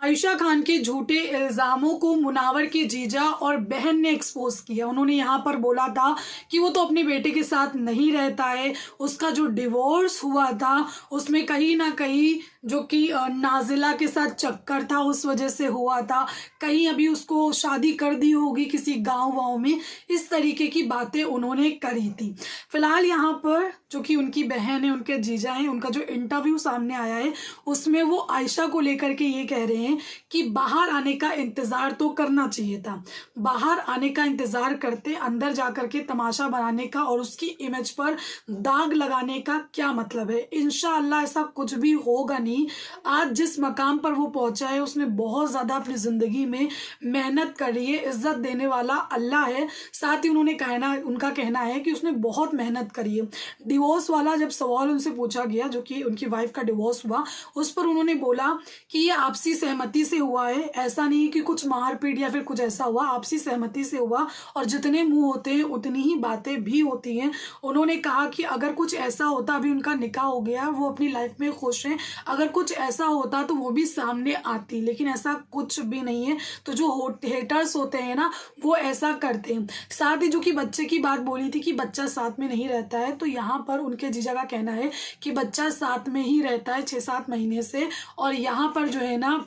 आयशा खान के झूठे इल्ज़ामों को मुनावर के जीजा और बहन ने एक्सपोज किया। उन्होंने यहाँ पर बोला था कि वो तो अपने बेटे के साथ नहीं रहता है, उसका जो डिवोर्स हुआ था उसमें कहीं ना कहीं जो कि नाजिला के साथ चक्कर था उस वजह से हुआ था, कहीं अभी उसको शादी कर दी होगी किसी गाँव में। इस तरीके की बातें उन्होंने करी थी। फिलहाल यहाँ पर जो कि उनकी बहन है, उनके जीजा हैं, उनका जो इंटरव्यू सामने आया है उसमें वो आयशा को लेकर के ये कह रहे हैं कि बाहर आने का इंतजार तो करना चाहिए था, बाहर आने का इंतजार करते अंदर जाकर के तमाशा बनाने का और उसकी इमेज पर दाग लगाने का क्या मतलब है। इंशाअल्लाह ऐसा कुछ भी होगा नहीं। आज जिस मकाम पर वो पहुंचा है उसने बहुत ज़्यादा अपनी ज़िंदगी में मेहनत करी है, इज्जत देने वाला अल्लाह है। साथ ही उनका कहना है कि उसने बहुत मेहनत करी है। डिवोर्स वाला जब सवाल उनसे पूछा गया, जो कि उनकी वाइफ का डिवोर्स हुआ, उस पर उन्होंने बोला कि ये आपसी सहमति से हुआ है, ऐसा नहीं कि कुछ मारपीट या फिर कुछ ऐसा हुआ, आपसी सहमति से हुआ और जितने मुंह होते हैं उतनी ही बातें भी होती हैं। उन्होंने कहा कि अगर कुछ ऐसा होता, अभी उनका निकाह हो गया, वो अपनी लाइफ में खुश हैं, अगर कुछ ऐसा होता तो वो भी सामने आती, लेकिन ऐसा कुछ भी नहीं है। तो जो हेटर्स होते हैं ना वो ऐसा करते हैं। साथ ही जो कि बच्चे की बात बोली थी कि बच्चा साथ में नहीं रहता है, तो यहाँ पर उनके जीजा का कहना है कि बच्चा साथ में ही रहता है 6-7 महीने से, और यहाँ पर जो है ना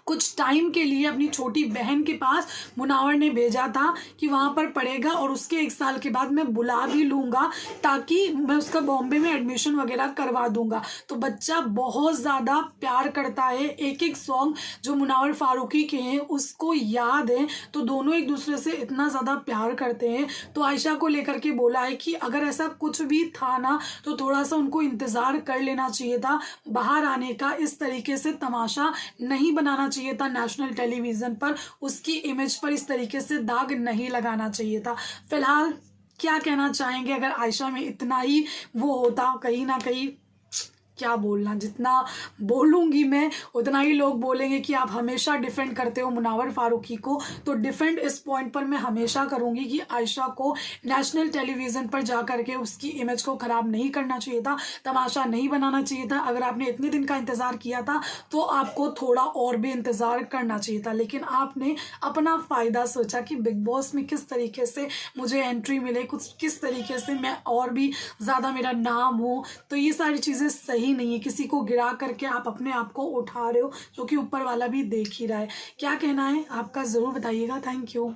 कुछ टाइम के लिए अपनी छोटी बहन के पास मुनावर ने भेजा था कि वहाँ पर पढ़ेगा और उसके 1 साल के बाद मैं बुला भी लूँगा ताकि मैं उसका बॉम्बे में एडमिशन वगैरह करवा दूँगा। तो बच्चा बहुत ज़्यादा प्यार करता है, एक एक सॉन्ग जो मुनावर फारूकी के हैं उसको याद है, तो दोनों एक दूसरे से इतना ज़्यादा प्यार करते हैं। तो आयशा को लेकर के बोला है कि अगर ऐसा कुछ भी था ना तो थोड़ा सा उनको इंतज़ार कर लेना चाहिए था, बाहर आने का इस तरीके से तमाशा नहीं बनाना चाहिए था, नेशनल टेलीविजन पर उसकी इमेज पर इस तरीके से दाग नहीं लगाना चाहिए था। फिलहाल क्या कहना चाहेंगे अगर आयशा में इतना ही वो होता? कहीं ना कहीं क्या बोलना, जितना बोलूँगी मैं उतना ही लोग बोलेंगे कि आप हमेशा डिफेंड करते हो मुनावर फारूकी को। तो डिफेंड इस पॉइंट पर मैं हमेशा करूँगी कि आयशा को नेशनल टेलीविज़न पर जा करके उसकी इमेज को ख़राब नहीं करना चाहिए था, तमाशा नहीं बनाना चाहिए था। अगर आपने इतने दिन का इंतज़ार किया था तो आपको थोड़ा और भी इंतज़ार करना चाहिए था, लेकिन आपने अपना फ़ायदा सोचा कि बिग बॉस में किस तरीके से मुझे एंट्री मिले, कुछ किस तरीके से मैं और भी ज़्यादा मेरा नाम हो। तो ये सारी चीज़ें सही नहीं है। किसी को गिरा करके आप अपने आप को उठा रहे हो, जो कि ऊपर वाला भी देख ही रहा है। क्या कहना है आपका ज़रूर बताइएगा। Thank you.